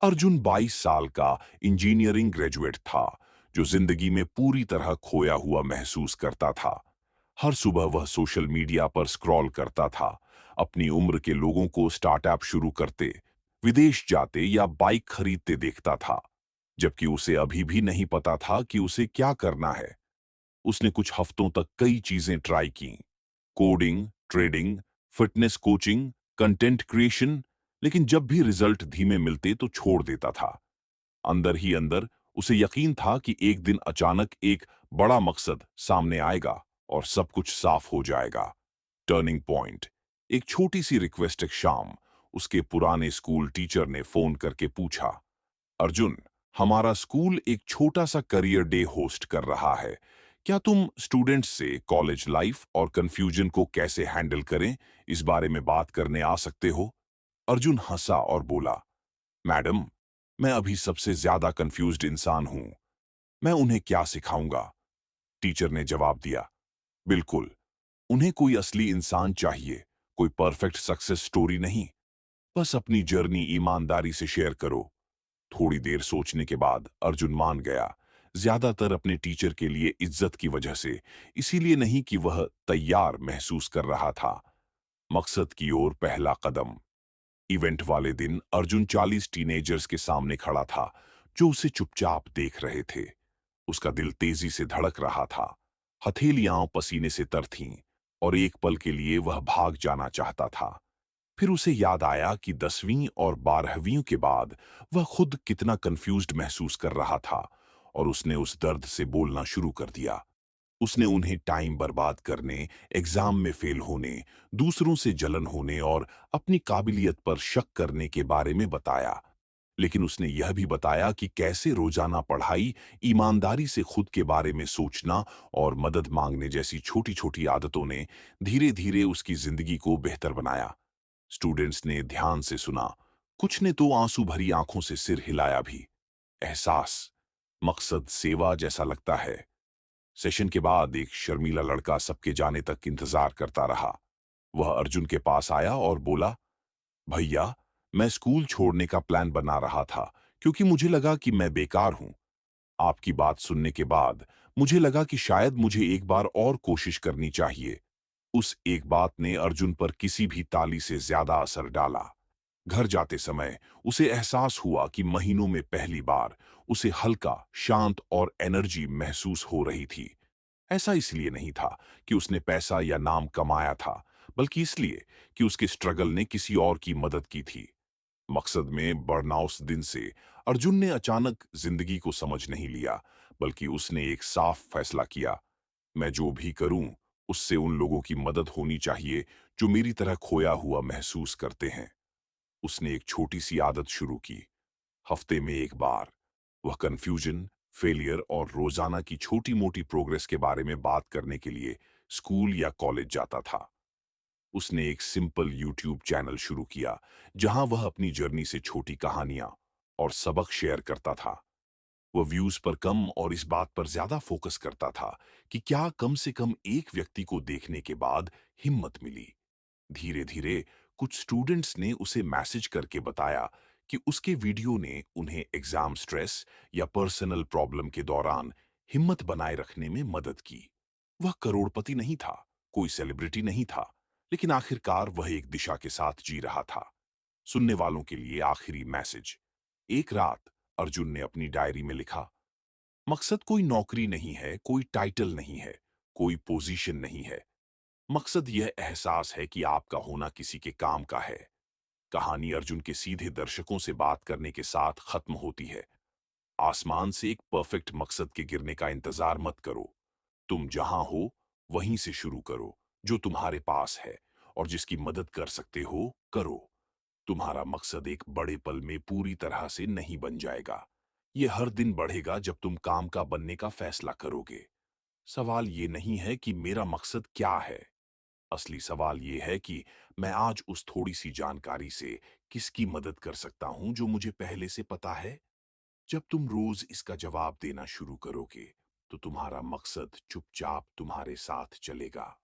अर्जुन 22 साल का engineering graduate था, जो जिंदगी में पूरी तरह खोया हुआ महसूस करता था। हर सुबह वह सोशल मीडिया पर स्क्रॉल करता था, अपनी उम्र के लोगों को स्टार्टअप शुरू करते, विदेश जाते या बाइक खरीदते देखता था, जबकि उसे अभी भी नहीं पता था कि उसे क्या करना है। उसने कुछ हफ्तों तक कई चीजें ट्राई की, coding, trading, fitness coaching, content creation, लेकिन जब भी रिजल्ट धीमे मिलते तो छोड़ देता था। अंदर ही अंदर उसे यकीन था कि एक दिन अचानक एक बड़ा मकसद सामने आएगा और सब कुछ साफ हो जाएगा। Turning point. एक छोटी सी रिक्वेस्ट। एक शाम उसके पुराने स्कूल टीचर ने फोन करके पूछा, अर्जुन, हमारा स्कूल एक छोटा सा करियर डे होस्ट कर रहा है। क्या तुम स्टूडेंट्स से कॉलेज लाइफ और कंफ्यूजन को कैसे हैंडल करें इस बारे में बात करने आ सकते हो? अर्जुन हंसा और बोला, मैडम, मैं अभी सबसे ज्यादा कंफ्यूज्ड इंसान हूं। मैं उन्हें क्या सिखाऊंगा? टीचर ने जवाब दिया, बिल्कुल, उन्हें कोई असली इंसान चाहिए, कोई परफेक्ट सक्सेस स्टोरी नहीं। बस अपनी जर्नी ईमानदारी से शेयर करो। थोड़ी देर सोचने के बाद अर्जुन मान गया, ज्यादातर अपने टीचर के लिए इज्जत की वजह से, इसीलिए नहीं कि वह तैयार महसूस कर रहा था। मकसद की ओर पहला कदम। इवेंट वाले दिन अर्जुन 40 टीनेजर्स के सामने खड़ा था, जो उसे चुपचाप देख रहे थे। उसका दिल तेजी से धड़क रहा था, हथेलियां पसीने से तर थीं, और एक पल के लिए वह भाग जाना चाहता था। फिर उसे याद आया कि 10वीं और 12वीं के बाद वह खुद कितना कंफ्यूज्ड महसूस कर रहा था, और उसने उस दर्द से बोलना शुरू कर दिया। उसने उन्हें टाइम बर्बाद करने, एग्जाम में फेल होने, दूसरों से जलन होने और अपनी काबिलियत पर शक करने के बारे में बताया। लेकिन उसने यह भी बताया कि कैसे रोजाना पढ़ाई, ईमानदारी से खुद के बारे में सोचना और मदद मांगने जैसी छोटी छोटी आदतों ने धीरे धीरे उसकी जिंदगी को बेहतर बनाया। स्टूडेंट्स ने ध्यान से सुना, कुछ ने तो आंसू भरी आंखों से सिर हिलाया भी। एहसास, मकसद सेवा जैसा लगता है। सेशन के बाद एक शर्मीला लड़का सबके जाने तक इंतजार करता रहा। वह अर्जुन के पास आया और बोला, भैया, मैं स्कूल छोड़ने का प्लान बना रहा था, क्योंकि मुझे लगा कि मैं बेकार हूं। आपकी बात सुनने के बाद मुझे लगा कि शायद मुझे एक बार और कोशिश करनी चाहिए। उस एक बात ने अर्जुन पर किसी भी ताली से ज्यादा असर डाला। घर जाते समय उसे एहसास हुआ कि महीनों में पहली बार उसे हल्का, शांत और एनर्जी महसूस हो रही थी। ऐसा इसलिए नहीं था कि उसने पैसा या नाम कमाया था, बल्कि इसलिए कि उसके स्ट्रगल ने किसी और की मदद की थी। मकसद में बढ़ना उस दिन से अर्जुन ने अचानक जिंदगी को समझ नहीं लिया, बल्कि उसने एक साफ फैसला किया, मैं जो भी करूं, उससे उन लोगों की मदद होनी चाहिए जो मेरी तरह खोया हुआ महसूस करते हैं। उसने एक छोटी सी आदत शुरू की। हफ्ते में एक बार वह कंफ्यूजन, फेलियर और रोजाना की छोटी मोटी प्रोग्रेस के बारे में बात करने के लिए स्कूल या कॉलेज जाता था। उसने एक सिंपल यूट्यूब चैनल शुरू किया, जहां वह अपनी जर्नी से छोटी कहानियां और सबक शेयर करता था। वह व्यूज पर कम और इस बात पर ज्यादा फोकस करता था कि क्या कम से कम एक व्यक्ति को देखने के बाद हिम्मत मिली। धीरे धीरे कुछ स्टूडेंट्स ने उसे मैसेज करके बताया कि उसके वीडियो ने उन्हें एग्जाम स्ट्रेस या पर्सनल प्रॉब्लम के दौरान हिम्मत बनाए रखने में मदद की। वह करोड़पति नहीं था, कोई सेलिब्रिटी नहीं था, लेकिन आखिरकार वह एक दिशा के साथ जी रहा था। सुनने वालों के लिए आखिरी मैसेज। एक रात अर्जुन ने अपनी डायरी में लिखा, मकसद कोई नौकरी नहीं है, कोई टाइटल नहीं है, कोई पोजीशन नहीं है। मकसद यह एहसास है कि आपका होना किसी के काम का है। कहानी अर्जुन के सीधे दर्शकों से बात करने के साथ खत्म होती है। आसमान से एक परफेक्ट मकसद के गिरने का इंतजार मत करो। तुम जहां हो वहीं से शुरू करो, जो तुम्हारे पास है और जिसकी मदद कर सकते हो करो। तुम्हारा मकसद एक बड़े पल में पूरी तरह से नहीं बन जाएगा। यह हर दिन बढ़ेगा जब तुम काम का बनने का फैसला करोगे। सवाल ये नहीं है कि मेरा मकसद क्या है, असली सवाल ये है कि मैं आज उस थोड़ी सी जानकारी से किसकी मदद कर सकता हूं जो मुझे पहले से पता है। जब तुम रोज इसका जवाब देना शुरू करोगे, तो तुम्हारा मकसद चुपचाप तुम्हारे साथ चलेगा।